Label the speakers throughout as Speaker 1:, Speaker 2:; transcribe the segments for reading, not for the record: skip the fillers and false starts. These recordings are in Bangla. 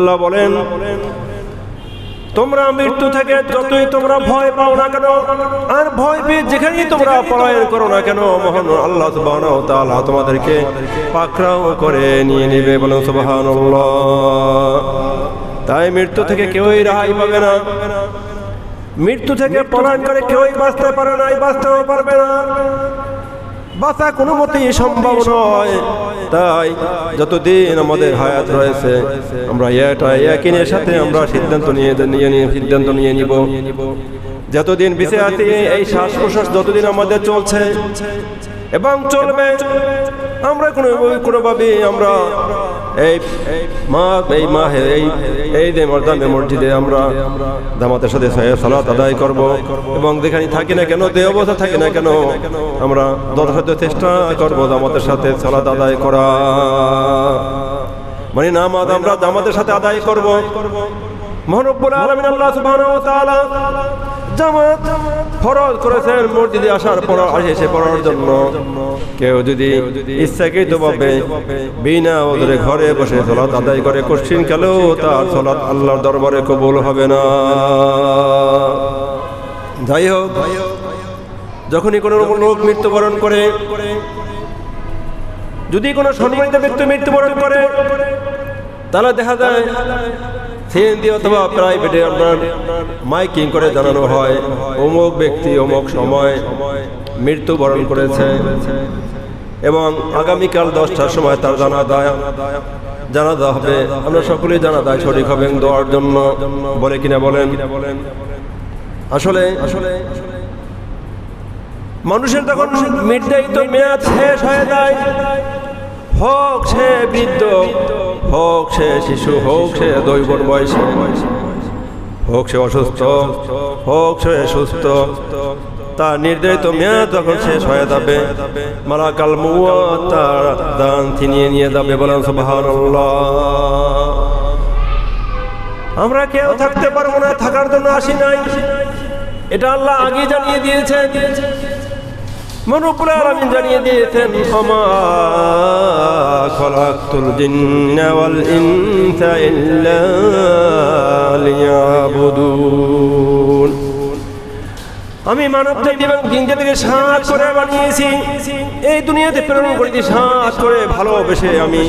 Speaker 1: আল্লাহ বলেন, তোমরা মৃত্যু থেকে যতই তোমরা ভয় পাও না কেন, আর ভয় পেয়ে যেখানেই তোমরা পলায়ন করো না কেন, মহান আল্লাহ সুবহানাহু ওয়া তাআলা তোমাদেরকে পাকড়াও করে নিয়ে নেবে। বলেন সুবহানাল্লাহ। তাই মৃত্যু থেকে কেউই রেহাই পাবে না, মৃত্যু থেকে পলায়ন করে কেউই বাঁচতে পারে না, বাঁচতেও পারবে না, বাঁচা কোনো মতেই সম্ভব নয়। তাই যতদিন আমাদের হায়াত রয়েছে আমরা ইয়াকিনের সাথে আমরা সিদ্ধান্ত নিয়ে নিব, যতদিন বেঁচে আছি এই শ্বাস প্রশ্বাস যতদিন আমাদের চলছে এবং চলবে, আমরা কোনোভাবে আমরা এই মসজিদে আমরা জামাতের সাথে সালাত আদায় করব এবং যেখানে থাকি না কেন, যে অবস্থা থাকি না কেন, আমরা যথাসাধ্য চেষ্টা করব জামাতের সাথে সালাত আদায় করা, মানে নামাজ আমরা জামাতের সাথে আদায় করব। মহান রব্বুল আলামিন আল্লাহ সুবহানাহু ওয়া তাআলা জামাত ফরজ করেছেন মসজিদে আসার পর এসে পড়ার জন্য। কেউ যদি ইচ্ছাকৃতভাবে বিনা ওযরে ঘরে বসে সালাত আদায় করে, কঠিন কালেও তার সালাত আল্লাহর দরবারে কবুল হবে না। যাই হোক, যখনই কোনো লোক মৃত্যুবরণ করে, যদি কোনো সম্মানিত ব্যক্তি মৃত্যুবরণ করে, তাহলে দেখা যায় সিএনজি অথবা প্রাইভেটে আপনার মাইকিং করে জানানো হয় অমুক ব্যক্তি অমুক সময় মৃত্যুবরণ করেছে এবং আগামীকাল 10টার সময় তার জানাজা হবে। আমরা সকলেই জানাজায় শরীক হবেন দোয়ার জন্য, বলে কিনা বলেন? আসলে মানুষের তখন নির্ধারিত মেয়াদ শেষ হয়ে যায়, হোক সে বৃদ্ধ, হোক সে শিশু, হোক সে দৈবর বয়সে, হোক সে অসুস্থ, হোক সে সুস্থ, তার নির্ধারিত মেয়াদ যখন শেষ হয়ে যাবে, মালাকাল মউত তার দান ছিনিয়ে নিয়ে যাবে। বলেন সুবহানাল্লাহ। আমরা কেউ থাকতে পারবো না, থাকার জন্য আসি নাই, এটা আল্লাহ আগে জানিয়ে দিয়েছেন, রব্বুল আলামিন জানিয়ে দিয়েছেন, ওমা খালাকতুল জিন্না ওয়াল ইনসা ইল্লা লিয়াবুদুন। আমি মানব জাতি এবং জিন জাতিকে সাত করে বানিয়েছি, এই দুনিয়াতে প্রেরণ করেছি সাত করে ভালোবেসে। আমি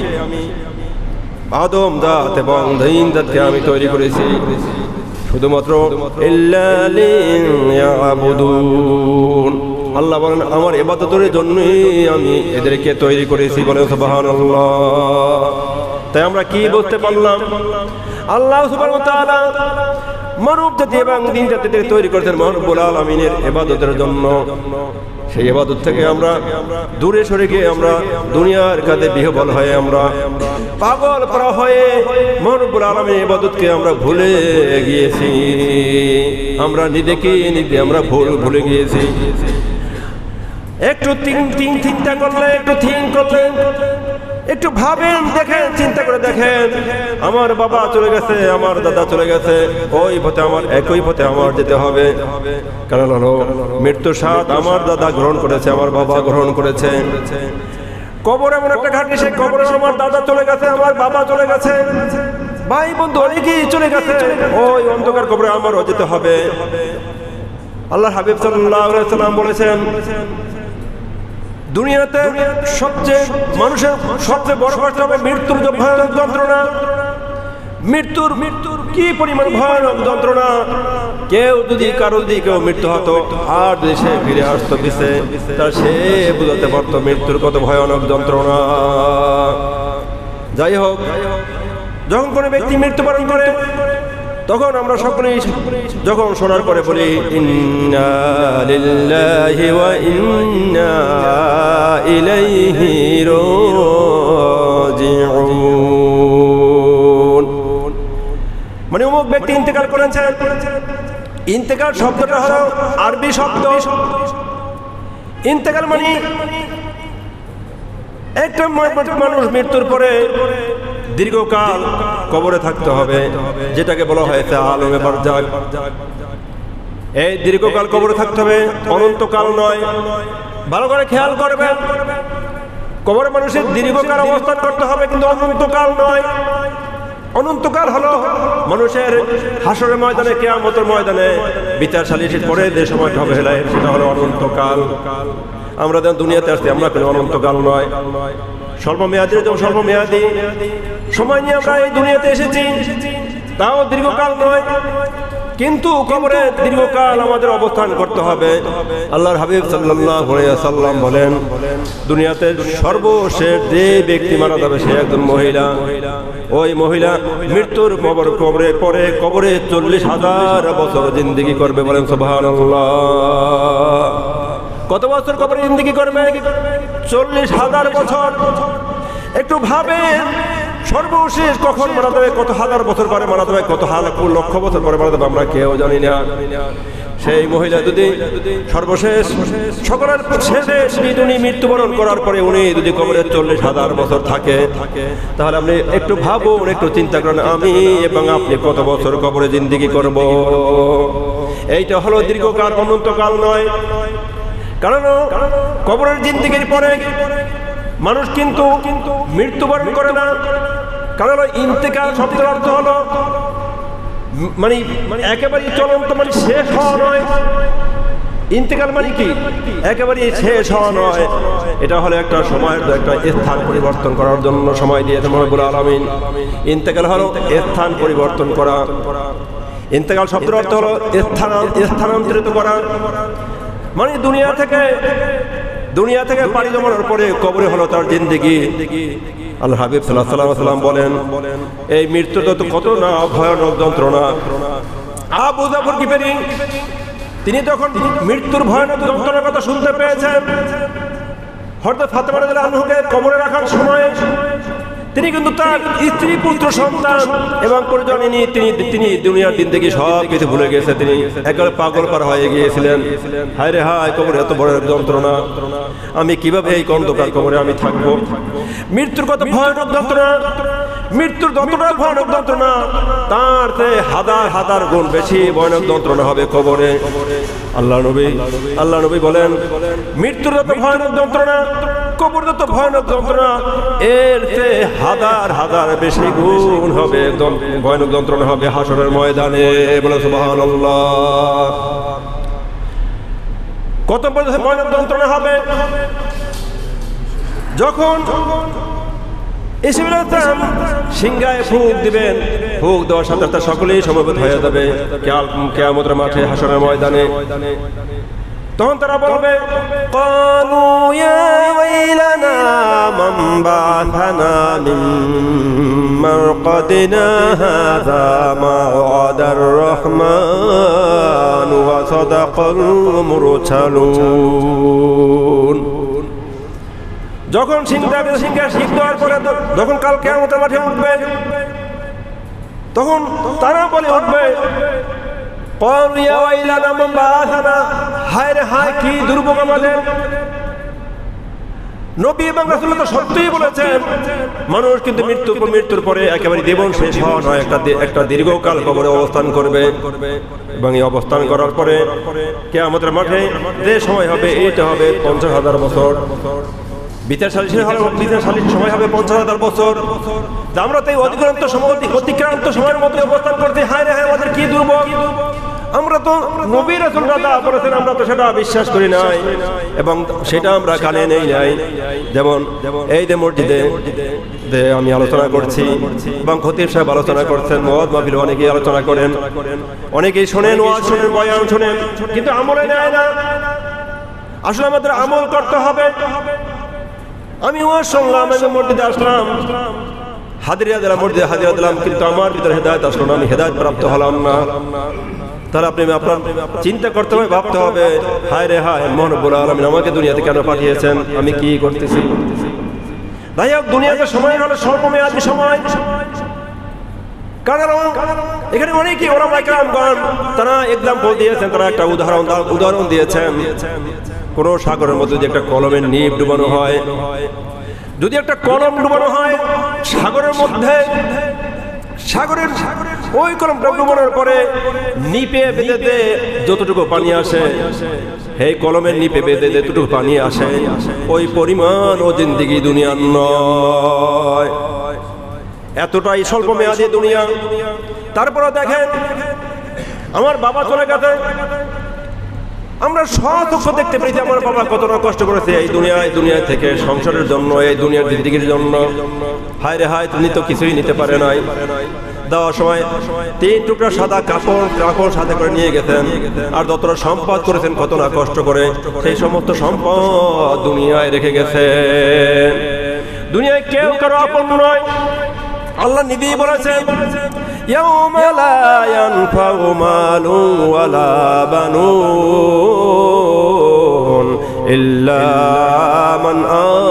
Speaker 1: আদম জাত এবং জিন জাতকে আমি তৈরি করেছি শুধুমাত্র ইল্লা লিয়াবুদুন। আল্লাহ বলেন, আমার ইবাদতের জন্যই আমি এদেরকে তৈরি করেছি। বলেন সুবহানাল্লাহ। তাই আমরা কি বুঝতে পারলাম? আল্লাহ সুবহানাহু ওয়া তাআলা মানব জাতি এবং জিন জাতিকে তৈরি করেছেন রব্বুল আলামিনের ইবাদতের জন্য। সেই ইবাদত থেকে আমরা দূরে সরে গিয়ে আমরা দুনিয়ার কাজে বিহ্বল হয়ে, আমরা পাগল করা হয়ে রব্বুল আলামিনের ইবাদতকে আমরা ভুলে গিয়েছি। আমরা নিজে আমরা ভুলে গিয়েছি। একটু চিন্তা করলে, একটু থিঙ্ক করলে, একটু ভাবেন, দেখেন, চিন্তা করে দেখেন, আমার বাবা চলে গেছে, আমার দাদা চলে গেছে, ওই পথে আমার, একই পথে আমার যেতে হবে। কারণ হলো মৃত্যুর স্বাদ আমার দাদা গ্রহণ করেছে, আমার বাবা গ্রহণ করেছে। কবর এমন একটা ঘাটি, সেই কবরে আমার দাদা চলে গেছে, আমার বাবা চলে গেছে, ভাই বন্ধু অনেকেই চলে গেছে, ওই অন্ধকার কবরে আমারও যেতে হবে। আল্লাহ হাবিব সাল্লাল্লাহু আলাইহি ওয়াসাল্লাম বলেছেন, দুনিয়াতে মানুষের সবচেয়ে বড় কষ্ট হবে মৃত্যুর ভয়ানক যন্ত্রণা। মৃত্যুর কি পরিমাণ ভয়ানক যন্ত্রণা! কেউ যদি কারো দিকে কেউ মৃত্যু হতো আর যদি সে ফিরে আসতো পিছে, তা সে বুঝাতে পারতো মৃত্যুর কত ভয়ানক যন্ত্রণা। যাই হোক, যখন কোনো ব্যক্তি মৃত্যুবরণ করে, তখন আমরা সকলেই যখন শোনার পরে বলি, ইন্না লিল্লাহি ওয়া ইন্না ইলাইহি রাজিউন। মানে অমুক ব্যক্তি ইন্তেকাল করেছেন। ইন্তেকাল শব্দটা হলো আরবি শব্দ। ইন্তেকাল মানে একটা মানুষ মৃত্যুর পরে দীর্ঘকাল কবরে থাকতে হবে, যেটাকে বলা হয়েছে আলমে বারজাক। এই দীর্ঘকাল কবরে থাকতে হবে, অনন্তকাল নয়। ভালো করে খেয়াল করবেন, কবরে মানুষের দীর্ঘকাল অবস্থান করতে হবে, কিন্তু অনন্তকাল নয়। অনন্তকাল হলো মানুষের হাসরের ময়দানে, কিয়ামতের ময়দানে বিচার সালিসের পরে যে সময়টা হবে সেটা হলো অনন্তকাল। আমরা যেন দুনিয়াতে আসছি, আমরা কোনো অনন্তকাল নয়, স্বল্পমেয়াদী স্বল্পমেয়াদী সময় নিয়ে আমরা এই দুনিয়াতে এসেছি, তাও দীর্ঘকাল নয়। কিন্তু কবরে দীর্ঘকাল আমাদের অবস্থান করতে হবে। আল্লাহর হাবিব সাল্লাল্লাহু আলাইহি ওয়াসাল্লাম বলেন, দুনিয়াতে সর্বশেষ যে ব্যক্তি মারা যাবে সে একজন মহিলা। ওই মহিলা মৃত্যুর কবরের পরে কবরে 40,000 বছর জিন্দেগি করবে। বলেন সুবহানাল্লাহ। কত বছর কবরে জিন্দেগি করবে? 40,000 বছর। একটু ভাবেন, সর্বশেষ কখন মারা যাবে, কত হাজার বছর পরে মারা যাবে, কত লক্ষ বছর পরে মারা যাবে, আমরা কেউ জানি না। সেই মহিলা যদি সর্বশেষ সকলের শেষে উনি মৃত্যুবরণ করার পরে উনি যদি কবরে 40,000 বছর থাকে, তাহলে আপনি একটু ভাবুন, একটু চিন্তা করেন, আমি এবং আপনি কত বছর কবরে জিন্দেগি করব। এইটা হলো দীর্ঘকাল, অনন্তকাল নয়। কারণ কবরের জিন্দেগির পরে মানুষ কিন্তু মৃত্যুবরণ করে না। কারণ ইন্তেকাল শব্দের অর্থ হলো মানে একেবারে চলন্ত, মানে শেষ হওয়া নয়। ইন্তেকাল মানে কি? একেবারে শেষ হওয়া নয়। এটা হলো একটা সময়ের, একটা স্থান পরিবর্তন করার জন্য সময় দিয়েছেন রব্বুল আলামিন। ইন্তেকাল হলো স্থান পরিবর্তন করা। ইন্তেকাল শব্দের অর্থ হলো স্থানান্তরিত করা, মানে দুনিয়া থেকে পাড়ি জমানোর পরে কবরে হলো তার জিন্দেগি। আল্লাহ হাবিব সাল্লাল্লাহু আলাইহি ওয়াসাল্লাম বলেন, এই মৃত্যুটা তো কত না ভয়ানক যন্ত্রণা। আবু জাফর গিফারি তিনি যখন মৃত্যুর ভয়ানক যন্ত্রণার কথা শুনতে পেয়েছেন, হযরত ফাতেমা রাদিয়াল্লাহু আনহাকে কবরে রাখার সময় তিনি কিন্তু তার স্ত্রী, পুত্র, সন্তান এবং পরিজন নিয়ে তিনি দুনিয়ার জিন্দেগি সব কিছু ভুলে গেছে। তিনি একেবারে পাগল পার হয়ে গিয়েছিলেন। হায় রে হায়, কবরে এত বড় যন্ত্রণা, আমি কিভাবে এই অন্ধকার কবরে আমি থাকবো। মৃত্যুর কত ভয়ানক যন্ত্রণা, মৃত্যুর যন্ত্রণা ভয়ানক যন্ত্রণা, তার চেয়ে হাজার গুণ বেশি ভয়ানক যন্ত্রণা হবে কবরে। আল্লাহ নবী বলেন, মৃত্যুর যত ভয়ানক যন্ত্রণা, কবর যত ভয়ানক যন্ত্রণা, এর চেয়ে হাজার বেশি গুণ হবে ভয়ানক যন্ত্রণা হবে হাসরের ময়দানে। বলে সুবহানাল্লাহ। কত ভয়ানক যন্ত্রণা হবে যখন সিংহায় ফুঁক দিবেন, ফুঁক দেওয়ার সাথে সাথে সকলেই সমবেত হয়ে যাবে কিয়ামতের মাঠে, হাসরের ময়দানে। তখন তারা বলবে, ক্বালু ইয়া ওয়াইলানা মান বা'আথানা মিন মারকাদিনা হাযা মা ওয়াদার রাহমান ওয়া সাদাকাল মুরসালুন। যখন সিংহা শিখ দেওয়ার পরে যখন কাল কিয়ামতের মাঠে উঠবে, তখন তারা বলে উঠবে, ক্বালু ইয়া ওয়াইলানা মান বা'আথানা, হায় রে হায়, কি দুর্ভোগ আমাদের। নবী এবং রাসূলুল্লাহ তো সত্যিই বলেছেন, মানুষ কিন্তু মৃত্যুর পরে একেবারে জীবন শেষ হওয়া নয়, একটা দীর্ঘকাল কবরে অবস্থান করবে। এবং এই অবস্থান করার পরে কিয়ামতের মাঠে যে সময় হবে, এইটা হবে 50,000 বছর। বিচার সালিসের সময় হবে 50,000 বছর। আমরা তো এই অতিক্রান্ত সময়ের মধ্যে অবস্থান করতে, হায় রে হায়, আমাদের কি দুর্ভোগ। আমরা তো নবী রাসূলরা যা বলেছেন আমরা তো সেটা বিশ্বাস করি নাই এবং সেটা আমরা কানে নেই নাই। যেমন এই যে মসজিদে যে আমি আলোচনা করছি এবং খতিব সাহেব আলোচনা করছেন, মওয়াজ মাহফিল অনেকেই আলোচনা করেন, অনেকেই শোনেন, ওয়াজ শোনেন, বয়ান শোনেন, কিন্তু আমলে নেয় না। আসলে আমাদের আমল করতে হবে। আমি ওয়াজ শুনলাম, আমি মসজিদে আসলাম, হাজিরা দিলাম, মসজিদে হাজিরা দিলাম, কিন্তু আমার ভিতরে হেদায়েত আসলো না, আমি হেদায়েত প্রাপ্ত হলাম না। তাহলে আপনি আপনার চিন্তা করতে হবে, ভাবতে হবে, হায় রে হায়, মহান রব্বুল আলামিন আমাকে দুনিয়াতে কেন পাঠিয়েছেন, আমি কি করতেছি। ভাই হোক, দুনিয়াতে সময় হলো স্বল্পমেয়াদী সময়। কারণ এখানে অনেকেই ওলামায়ে কেরামগণ তারা এক্সাম্পল দিয়েছেন, তারা একটা উদাহরণ দিয়েছেন। কোন সাগরের মধ্যে যদি একটা কলমের নিব ডুবানো হয়, যদি একটা কলম ডুবানো হয় সাগরের মধ্যে, সাগরের ওই কলমটা ডুবানোর পরে নিপে বেঁধে যতটুকু পানি আসে, এই কলমের নিপে বেঁধে যতটুকু পানি আসে, ওই পরিমাণ ও জিন্দেগি দুনিয়ার নয়। এতটাই স্বল্প মেয়াদী দুনিয়া। তারপরে দেখেন আমার বাবা চলে গেছে, আমরা সচক্ষ দেখতে পেরেছি আমার বাবা কতটা কষ্ট করেছে এই দুনিয়া থেকে সংসারের জন্য, এই দুনিয়ার জিন্দেগির জন্য। হায় রে হায়, তিনি তো কিছুই নিতে পারে নাই। দেওয়ার সময় 3 টুকরা সাদা কাপড় সাথে করে নিয়ে গেছেন, আর যতটা সম্পদ করেছেন কত না কষ্ট করে, সেই সমস্ত সম্পদ দুনিয়ায় রেখে গেছে। দুনিয়ায় কেউ কারো আপন নয়। আল্লাহ নিজেই বলেছেন, ইয়াউমা লা ইয়ানফাউ মালুন ওয়ালা বানুন ইল্লা মান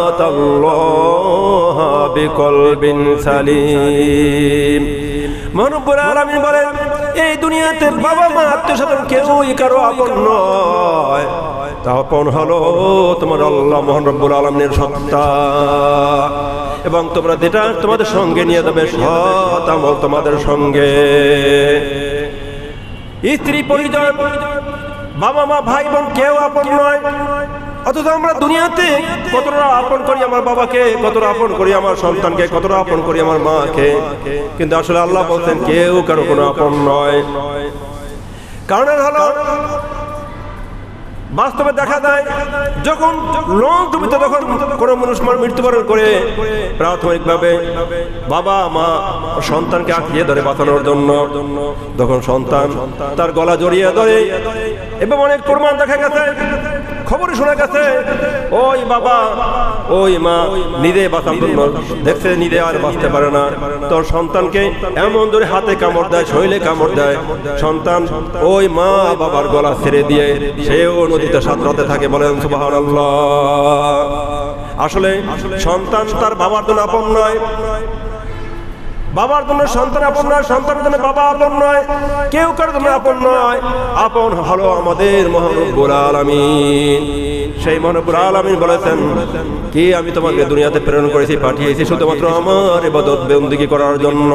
Speaker 1: আতাল্লাহা বিকলবিন সালিম। মহানব্বুল আলামিন বলেন, এই দুনিয়াতে বাবা মা আত্মীয়স্বজন কেউই কারো আপন নয়। আপন হলো তোমার আল্লাহ মহান রব্বুল আলামিনের সত্তা, এবং তোমরা যেটা তোমাদের সঙ্গে নিয়ে যাবে সৎ আমল তোমাদের সঙ্গে। স্ত্রী পরিজন, বাবা মা ভাই বোন কেউ আপন নয়। অথচ আমরা দুনিয়াতে কতটা আপন করি আমার বাবাকে, কতটা আপন করি আমার সন্তানকে, কতটা আপন করি আমার মাকে, কিন্তু আসলে আল্লাহ বলছেন কেউ কারো কোনো আপন নয়। কারণ হলো বাস্তবে দেখা যায় যখন লং টুবিতে যখন কোনো মানুষ মৃত্যুবরণ করে, প্রাথমিকভাবে বাবা মা সন্তানকে আঁকড়িয়ে ধরে বাঁচানোর জন্য, তখন সন্তান তার গলা জড়িয়ে ধরে, এবং অনেক প্রমাণ দেখা গেছে, খবরে শোনা গেছে ওই বাবা ওই মা নিজে বাঁচার জন্য দেখছে নিজে আর বাঁচতে পারে না, তোর সন্তানকে এমন ধরে হাতে কামড় দেয়, শরীরে কামড় দেয়, সন্তান ওই মা বাবার গলা ছেড়ে দিয়ে সেও নদীতে সাঁতরাতে থাকে। বলেন সুবহানাল্লাহ। আসলে সন্তান তার বাবার জন্য আপন নয়, বাবার জন্য সন্তান আপন নয়, সন্তানের জন্য বাবা আপন নয়, কেউ কারোর জন্য আপন নয়। আপন হলো আমাদের মহান রব্বুল আলামিন। সেই মহান রব্বুল আলামিন বলেছেন, কি আমি তোমাকে দুনিয়াতে প্রেরণ করেছি, পাঠিয়েছি শুধুমাত্র আমার ইবাদত বন্দেগী করার জন্য।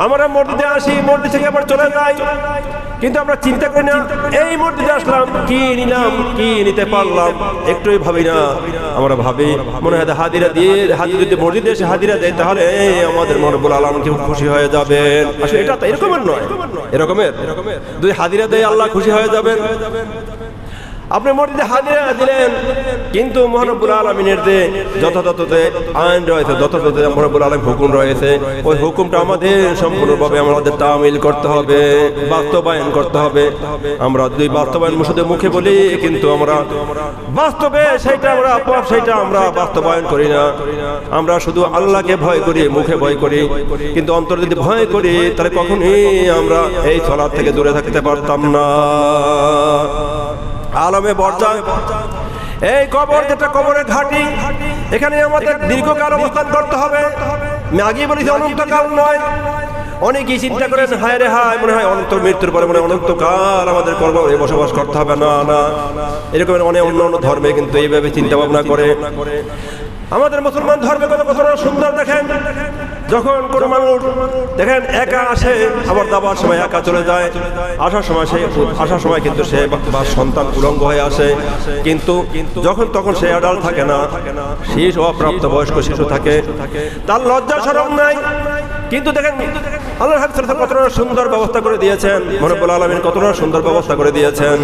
Speaker 1: আমরা মসজিদে আসি, মসজিদ থেকে আবার চলে যাই, কিন্তু আমরা চিন্তা করি না এই মসজিদে আসলাম কি নিলাম, কি নিতে পারলাম, একটুই ভাবি না। আমরা ভাবি মনে হয় হাদিরা দিয়ে, হাদিরা যদি মসজিদে এসে হাদিরা দেয় তাহলে আমাদের মহান রব্বুল আলামিন কি খুশি হয়ে যাবেন। আসলে এটা তো এরকমের নয়, এরকমের যদি হাদিরা দেয় আল্লাহ খুশি হয়ে যাবেন। আপনি মসজিদে হাজিরা দিলেন, কিন্তু মহান রব্বুল আলামিনের যে যথাযথ যে আইন রয়েছে, যথাযথ মহান রব্বুল আলামিন হুকুম রয়েছে, ওই হুকুমটা আমাদের সম্পূর্ণভাবে আমাদের তামিল করতে হবে, বাস্তবায়ন করতে হবে। আমরা দুই বাস্তবায়ন শুধু মুখে বলি, কিন্তু আমরা বাস্তবে সেটা আমরা বাস্তবায়ন করি না। আমরা শুধু আল্লাহকে ভয় করি, মুখে ভয় করি, কিন্তু অন্তরে যদি ভয় করি তাহলে কখনোই আমরা এই সালাত থেকে দূরে থাকতে পারতাম না। আলমে বর্জা এই কবর, যেটা কবরের ঘাঁটি, এখানে আমাদের দীর্ঘকাল অবস্থান করতে হবে। আমি আগেই বলেছি অনন্তকাল নয়। অনেকেই চিন্তা করেন হায় রে হায়, মনে হয় অনন্ত মৃত্যুর পরে মনে অনন্তকাল আমাদের কবরে বসবাস করতে হবে। না না, এরকম অনেক অন্য ধর্মে কিন্তু এইভাবে চিন্তা ভাবনা করে। আমাদের মুসলমান ধর্মে কতটা সুন্দর দেখেন, যখন কোনো মানুষ দেখেন একা আসে, আবার যাবার সময় একা চলে যায়, আসার সময় কিন্তু সে বা সন্তান উলঙ্গ হয়ে আসে, কিন্তু যখন তখন সে অ্যাডাল্ট থাকে না, শিশু অপ্রাপ্ত বয়স্ক শিশু থাকে, তার লজ্জা শরম নাই। কিন্তু দেখেন আল্লাহর হাবিব সাল্লাল্লাহু আলাইহি ওয়াসাল্লাম কতটা সুন্দর ব্যবস্থা করে দিয়েছেন, রব্বুল আলামিন কতটা সুন্দর ব্যবস্থা করে দিয়েছেন।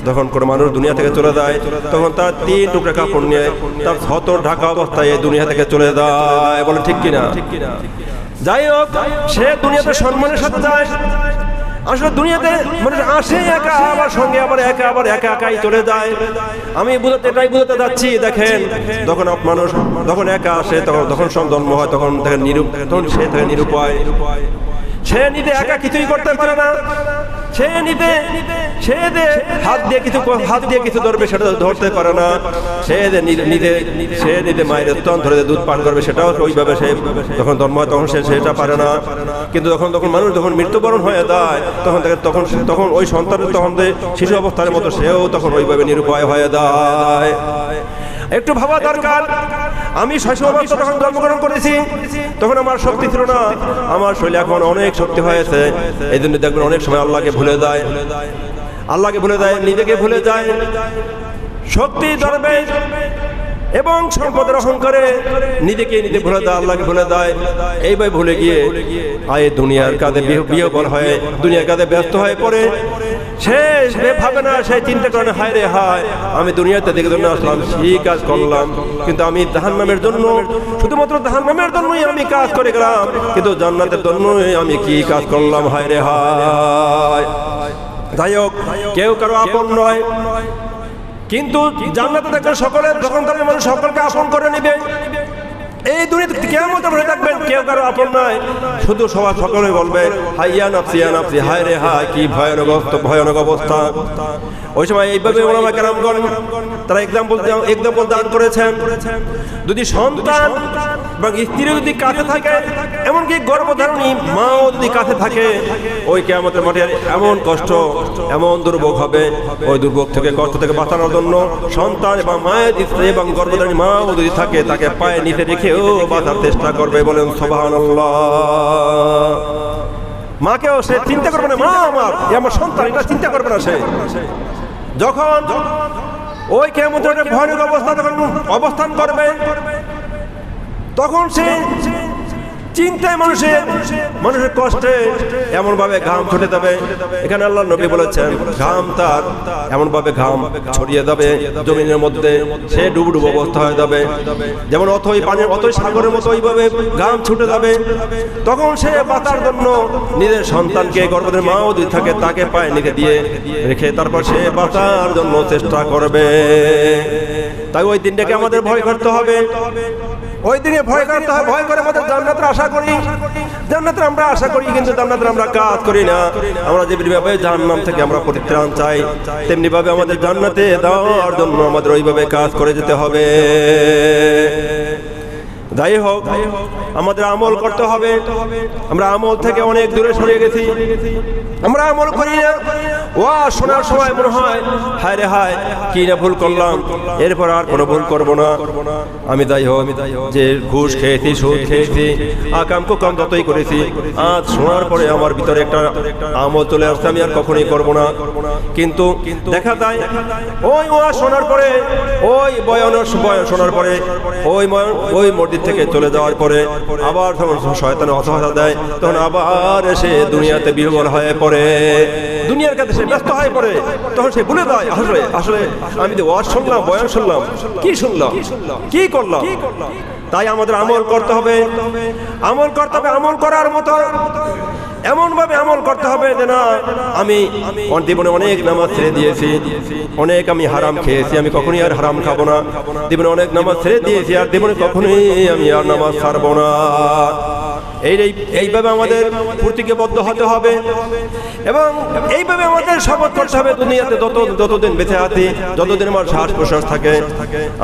Speaker 1: যখন কোনো মানুষ দুনিয়া থেকে চলে যায়, তখন তার 3 টুকরা কাপড় নিয়ে তার ছতর ঢাকা অবস্থায় এই দুনিয়া থেকে চলে যায়। বলে ঠিক কিনা? যাই হোক, সে দুনিয়াতে সম্মানের সাথে যায়। আসলে দুনিয়াতে মানুষ আসে একা, আবার সঙ্গে আবার একা একাই চলে যায়। আমি এটাই বুঝাতে যাচ্ছি। দেখেন যখন মানুষ যখন একা আসে, তখন জন্ম হয়, তখন দেখেন তখন সে থাকে নিরুপায়। সে নিজে একা কিছুই করতে পারে না। সে হাত দিয়ে কিছু ধরবে, সেটা ধরতে পারে না। সে নিজে মায়ের স্তন ধরে দুধ পান করবে, সেটাও ওইভাবে সে যখন জন্ম হয় তখন সেটা পারে না। কিন্তু যখন মানুষ যখন মৃত্যুবরণ হয়ে যায়, তখন ওই সন্তানের তখন শিশু অবস্থার মতো সেও তখন ওইভাবে নিরুপায় হয়ে যায়। একটু ভাবা দরকার। আমি শৈশব অবস্থা তখন জন্মগ্রহণ করেছি, তখন আমার শক্তি ছিল না, আমার শরীরে এখন অনেক শক্তি হয়েছে। এই জন্য দেখবেন অনেক সময় আল্লাহকে ভুলে যায়, নিজেকে ভুলে যায়। শক্তি ধরবে এবং সম্পদের অহংকারে নিজেকে ভুলে দেয়, আল্লাহকে ভুলে দেয়। এইভাবে ভুলে গিয়ে আয় দুনিয়ার কাজে বিহ্বল হয়ে দুনিয়ার কাজে ব্যস্ত হয়ে পড়ে। সে ভাবে না, সে চিন্তা করে হায় রে হায়, আমি দুনিয়াতে দেখে জন্য আসলাম, সেই কাজ করলাম, কিন্তু আমি জাহান্নামের জন্য, শুধুমাত্র জাহান্নামের জন্যই আমি কাজ করে গেলাম, কিন্তু জান্নাতের জন্যই আমি কি কাজ করলাম, হায় রে হায়। যাই হোক, কেউ কারো আপন নয়, কিন্তু জান্নাতে দেখবেন সকলে, যখন তখন মানুষ সকলকে আপন করে নিবে। এই দুনিয়াতে কিয়ামতের পরে দেখবেন কেউ কারো আপন নয়, শুধু সবার সকলে বলবে হাইয়া নাফসি ইয়া নাফসি, হায় রে হায়, কি ভয়ানক অবস্থা। ওই সময় এইভাবে ওলামা কেরামগণ তারা এক্সাম্পল দান করেছেন, যদি সন্তান বা স্ত্রী যদি কাছে থাকে, এমনকি গর্ভধারণী মাও যদি কাছে থাকে, ওই কিয়ামতের মাঠে এমন কষ্ট, এমন দুর্ভোগ হবে, ওই দুর্ভোগ থেকে, কষ্ট থেকে বাঁচানোর জন্য সন্তান এবং মায়ের স্ত্রী এবং গর্ভধারণী মাও যদি থাকে, তাকে পায়ে নিচে রেখেও বাঁচার চেষ্টা করবে। বলেন সুবহানাল্লাহ। মাকেও সে চিন্তা করবে না, মা আমার, আমার সন্তান, এটা চিন্তা করবে না। সে যখন ওই কিয়ামতের ভয়ানক অবস্থা যখন অবস্থান করবে, তখন সে চিন্তায় মানুষের কষ্টে এমন ভাবে ঘাম ছুটে যাবে। এখানে আল্লাহ নবী বলেছেন, ঘাম তার এমন ভাবে ঘাম ছড়িয়ে যাবে জমিনের মধ্যে, সে ডুবডুব অবস্থা হয়ে যাবে, যেমন অথই পানির, অথই সাগরের মতো ওইভাবে ঘাম ছুটে যাবে। তখন সে বাঁচার জন্য নিজের সন্তানকে, গর্ভধারী মাও যদি থাকে, তাকে পায়ে নিচে দিয়ে রেখে তারপর সে বাঁচার জন্য চেষ্টা করবে। তাই ওই দিনটাকে আমাদের ভয় করতে হবে। ওই দিনে ভয় করতে হয়, ভয় করে আমাদের জান্নাতের আশা করি, জান্নাতের আমরা আশা করি, কিন্তু জান্নাতের আমরা কাজ করি না। আমরা যেভাবে জাহান্নাম থেকে আমরা পরিত্রাণ চাই, তেমনি ভাবে আমাদের জান্নাতে দেওয়ার জন্য আমাদের ওইভাবে কাজ করে যেতে হবে। যাই হোক, আমাদের আমল করতে হবে। আমরা আমল থেকে অনেক দূরে সরে গেছি, আমরা আমল করি না। ওয়াজ শোনার সময় মনে হয় হায় রে হায়, কি না ভুল করলাম, এরপর আর কোনো ভুল করব না। আমি যাই হোক, যে ঘুষ খেয়েছি, সুদ খেয়েছি, আকাম কুকাম যতই করেছি, আজ শোনার পরে আমার ভিতরে একটা আমল চলে আসছে, আমি আর কখনোই করব না। কিন্তু দেখা যায় ওই ওয়াজ শোনার পরে, ওই বয়ান শোনার পরে, ওই মসজিদ থেকে চলে যাওয়ার পরে আবার যখন শয়তান অসহায়তা দেয়, তখন আবার এসে দুনিয়াতে বিহ্বল হয়ে পড়ে, দুনিয়ার কাছে সে ব্যস্ত হয়ে পড়ে। তখন সে ভুলে যায় আসলে আমি যে ওয়াজ শুনলাম, বয়ান শুনলাম, কি শুনলাম, কি করলাম। তাই আমাদের আমল করতে হবে, আমল করতে হবে, আমল করার মতো এমন ভাবে আমল করতে হবে যে না, আমি জীবনে অনেক নামাজ ছেড়ে দিয়েছি, অনেক আমি হারাম খেয়েছি, আমি কখনোই আর হারাম খাবো না। জীবনে অনেক নামাজ ছেড়ে দিয়েছি, আর জীবনে কখনোই আমি আর নামাজ ছাড়বো না। এইভাবে আমাদের প্রতিজ্ঞাবদ্ধ হতে হবে এবং এইভাবে আমাদের শপথ করতে হবে, দুনিয়াতে যতদিন বেঁচে আছি, যতদিন আমার শ্বাস প্রশ্বাস থাকে,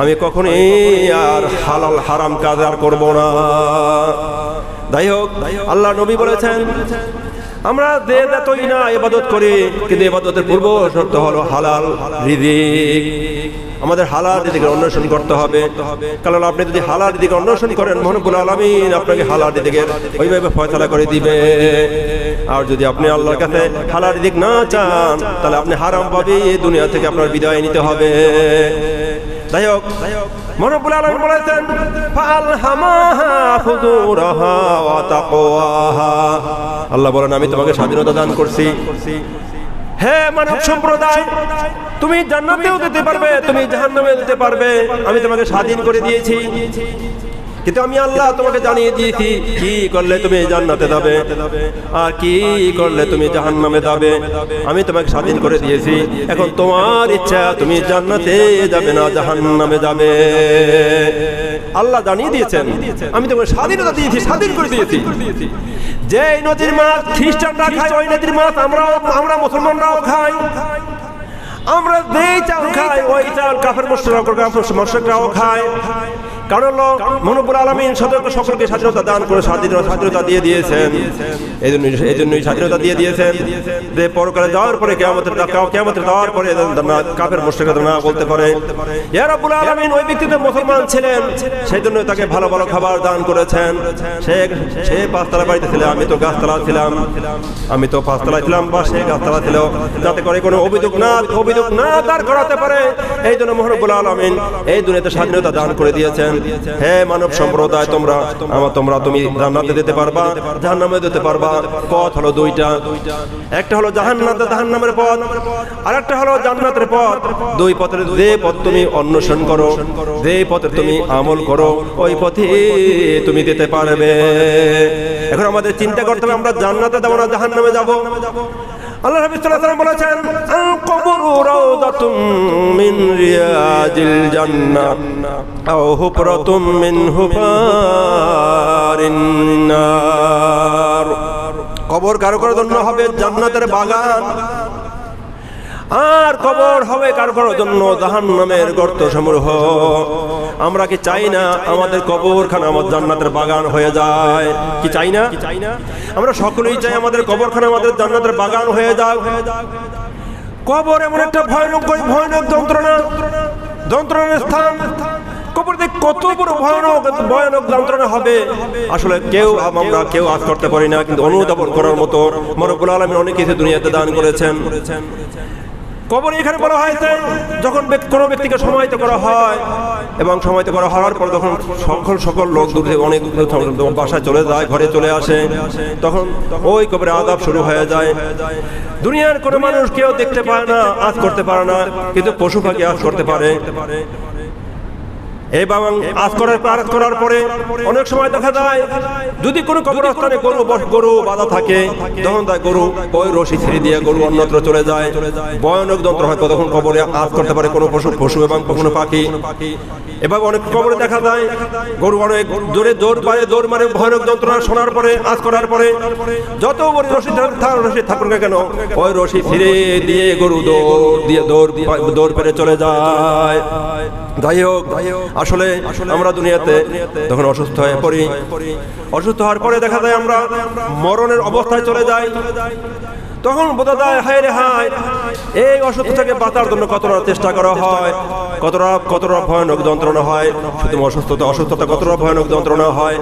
Speaker 1: আমি কখনোই আর হালাল হারাম কাজ আর করবো না। যাই হোক, আল্লাহ নবী বলেছেন, আমরা যে যতই না ইবাদত করি, কিন্তু ইবাদতের পূর্ব শর্ত হলো হালাল রিজিক। আমাদের হালাল রিজিকের অন্বেষণ করতে হবে, কারণ আপনি যদি হালাল রিজিকের অন্বেষণ করেন, মহান রব্বুল আলামিন আপনাকে হালাল রিজিকের ওইভাবে ফয়সালা করে দিবে। আর যদি আপনি আল্লাহর কাছে হালাল রিজিক না চান, তাহলে আপনি হারাম পাবে, দুনিয়া থেকে আপনার বিদায় নিতে হবে। যাই হোক, মহান রব্বুল আলামিন বলেছেন, ফালহামাহা ফুজুরাহা ওয়া তাকওয়াহা। আল্লাহ বলেন, আমি তোমাকে স্বাধীনতা দান করছি। হে মানব সম্প্রদায়, তুমি জান্নাতেও যেতে পারবে, তুমি জাহান্নামেও যেতে পারবে, আমি তোমাকে স্বাধীন করে দিয়েছি। কিন্তু আমি আল্লাহ তোমাকে জানিয়ে দিয়েছি কি করলে তুমি জান্নাতে যাবে আর কি করলে তুমি জাহান্নামে যাবে। আমি তোমাকে স্বাধীন করে দিয়েছি, এখন তোমার ইচ্ছা, তুমি জান্নাতে যাবে না জাহান্নামে যাবে। আল্লাহ জানিয়ে দিয়েছেন, আমি তোমাকে স্বাধীনতা দিয়েছি, স্বাধীন করে দিয়েছি। যে নদীর মাছ খ্রিস্টানরা খায়, ওই নদীর মাছ আমরা মুসলমানরাও খাই। আমরা যেই চাল খাই, ওই চাল কাফের মুশরিকরাও খায়। কারণ হলো মহান রব্বুল আলামিন সকলকে স্বাধীনতা দান করে স্বাধীনতা দিয়ে দিয়েছেন। এই জন্যই স্বাধীনতা দিয়ে দিয়েছেন যে পরকালে যাওয়ার পরে কিয়ামতে যাওয়ার পরে কাফের মুশরিকরা না বলতে পারে ইয়া রাব্বুল আলামিন ওই ব্যক্তি তো মুসলমান ছিলেন, সেই জন্য তাকে ভালো ভালো খাবার দান করেছেন। সে পাঁচতলা বাড়িতে ছিল, আমি তো গাছতলা ছিলাম, আমি তো পাঁচতলায় ছিলাম বা সে গাছতলা ছিল, যাতে করে কোনো অভিযোগ না দাঁড় করাতে পারে। এই জন্য মহান রব্বুল আলামিন এই দুনিয়াতে স্বাধীনতা দান করে দিয়েছেন। হে মানব সম্প্রদায়, তুমি জান্নাতে যেতে পারবা, জাহান্নামে যেতে পারবা। পথ হলো দুইটা, একটা হলো জাহান্নামের পথ, আর একটা হলো জান্নাতের পথ। দুই পথের যে পথ তুমি অন্বেষণ করো, যে পথে তুমি আমল করো, ওই পথে তুমি যেতে পারবে। এখন আমাদের চিন্তা করতে হবে আমরা জান্নাতে যাব না জাহান্নামে যাব। আল্লাহ নবী সাল্লাল্লাহু আলাইহি ওয়াসাল্লাম বলেছেন আল কবরু রাউদাতুম মিন রিয়াজিল জান্নাহ আও হুফরাতুম মিন হুফারিন নার। কবর কারো জন্য হবে জান্নাতের বাগান, আর কবর হবে কারো জন্য জাহান্নামের গর্ত সমূহ। আমরা কি চাই না আমাদের কবরখানা আমার জান্নাতের বাগান হয়ে যায়? কি চাই না? আমরা সকলেই চাই আমাদের কবরখানা আমাদের জান্নাতের বাগান হয়ে যাক। কবর এমন একটা ভয়ানক যন্ত্রণার স্থান। কবরে কত বড় ভয়ানক যন্ত্রণা হবে আসলে আমরা কেউ আজ করতে পারি না, কিন্তু অনুধাবন করার মতো রব্বুল আলামিন অনেক কিছু দুনিয়াতে দান করেছেন। কবরে এখানে বলা হয়েছে যখন কোনো ব্যক্তিকে সমাহিত করা হয় এবং সমাহিত করা হওয়ার পর যখন সকল লোক দূর থেকে অনেক বাসায় চলে যায়, ঘরে চলে আসে, তখন ওই কবরে আযাব শুরু হয়ে যায়। দুনিয়ার কোনো মানুষ কেউ দেখতে পায় না, আজ করতে পারে না, কিন্তু পশু পাখি আজ করতে পারে। এবং আজ করার পরে অনেক সময় দেখা যায় যদি কোনো কবরস্থানে গরু বাঁধা থাকে, তখন তাই গরু ওই রশি ছেড়ে দিয়ে গরু অন্যত্র চলে যায়। ভয়ানক যন্ত্র হয় তখন কবরে আজ করতে পারে কোনো পশু এবং কোনো পাখি। এভাবে অনেক কবরে দেখা যায় গরু অনেক জোরে দৌড় মারে ভয়ানক যন্ত্রণা শোনার পরে, আজ করার পরে যত বড় রশি থাকুক না কেন, ওই রশি ছিঁড়ে দিয়ে গরু দৌড় পেরে চলে যায়। যাই হোক, আসলে আমরা দুনিয়াতে যখন অসুস্থ হয়ে পড়ি, অসুস্থ হওয়ার পরে দেখা যায় আমরা মরণের অবস্থায় চলে যাই, তখন বোঝা যায় হায় রে হায়, এই অসুস্থ থেকে বাঁচার জন্য কতটা চেষ্টা করা হয়, কতটা ভয়ানক যন্ত্রণা হয়। শুধু অসুস্থতা কতটা ভয়ানক যন্ত্রণা হয়।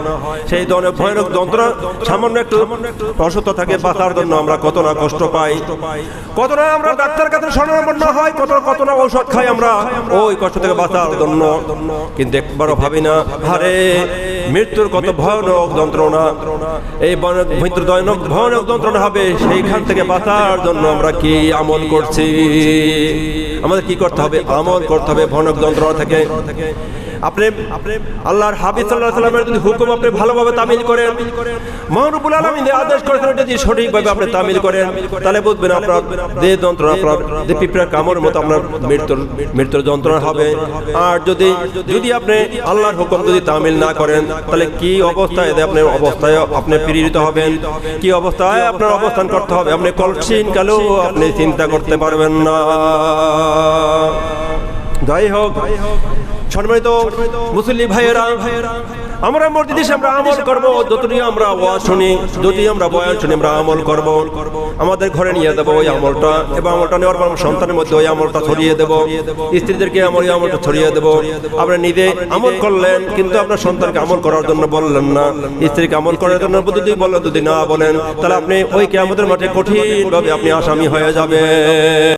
Speaker 1: সেই ধরনের ভয়ানক যন্ত্রণা সামান্য একটু অসুস্থ থেকে বাঁচার জন্য আমরা কত না কষ্ট পাই, কত না আমরা ডাক্তার কাছে শরণাপন্ন হয়, কত না ঔষধ খাই আমরা ওই কষ্ট থেকে বাঁচার জন্য। কিন্তু একবারও ভাবি না আরে মৃত্যুর কত ভয়ানক যন্ত্রণা, এই ভয়ানক যন্ত্রণা হবে, সেইখান থেকে বাঁচার জন্য আমরা কি আমল করছি? আমাদের কি করতে হবে? আমল করতে হবে ভয়ানক যন্ত্রণা থেকে। আপনি আল্লাহর হাবিব সাল্লাল্লাহু আলাইহি ওয়াসাল্লামের যদি হুকুম আপনি ভালোভাবে তামিল করেন, মহান রব্বুল আলামিন যে আদেশ করেছেন এটা যদি সঠিকভাবে আপনি তামিল করেন, তাহলে বুঝবেন আপনার যে যন্ত্রণা, আপনার যে পিঁপড়ার কামড়ের মতো আপনার মৃত্যুর যন্ত্রণা হবে। আর যদি আপনি আল্লাহর হুকুম যদি তামিল না করেন, তাহলে কি অবস্থায় আপনি পীড়িত হবেন, কি অবস্থায় আপনার অবস্থান করতে হবে আপনি কলসিন কালেও আপনি চিন্তা করতে পারবেন না। যাই হোক, সম্মানিত মুসলিম ভাইয়েরা, আমরা মসজিদে আমরা আমল করব, যতটুকু আমরা ওয়াজ শুনি, যদি আমরা বয়ান শুনি আমরা আমল করব, আমাদের ঘরে নিয়ে দেবো ওই আমলটা, এবং আমলটা নেওয়ার পর সন্তানের মধ্যে ওই আমলটা ছড়িয়ে দেবো, স্ত্রীদেরকে ওই আমলটা ছড়িয়ে দেবো। আপনি নিজে আমল করলেন কিন্তু আপনার সন্তানকে আমল করার জন্য বললেন না, স্ত্রীকে আমল করার জন্য যদি বললেন, যদি না বলেন, তাহলে আপনি ওই কিয়ামতের মাঠে কঠিনভাবে আপনি আসামি হয়ে যাবে।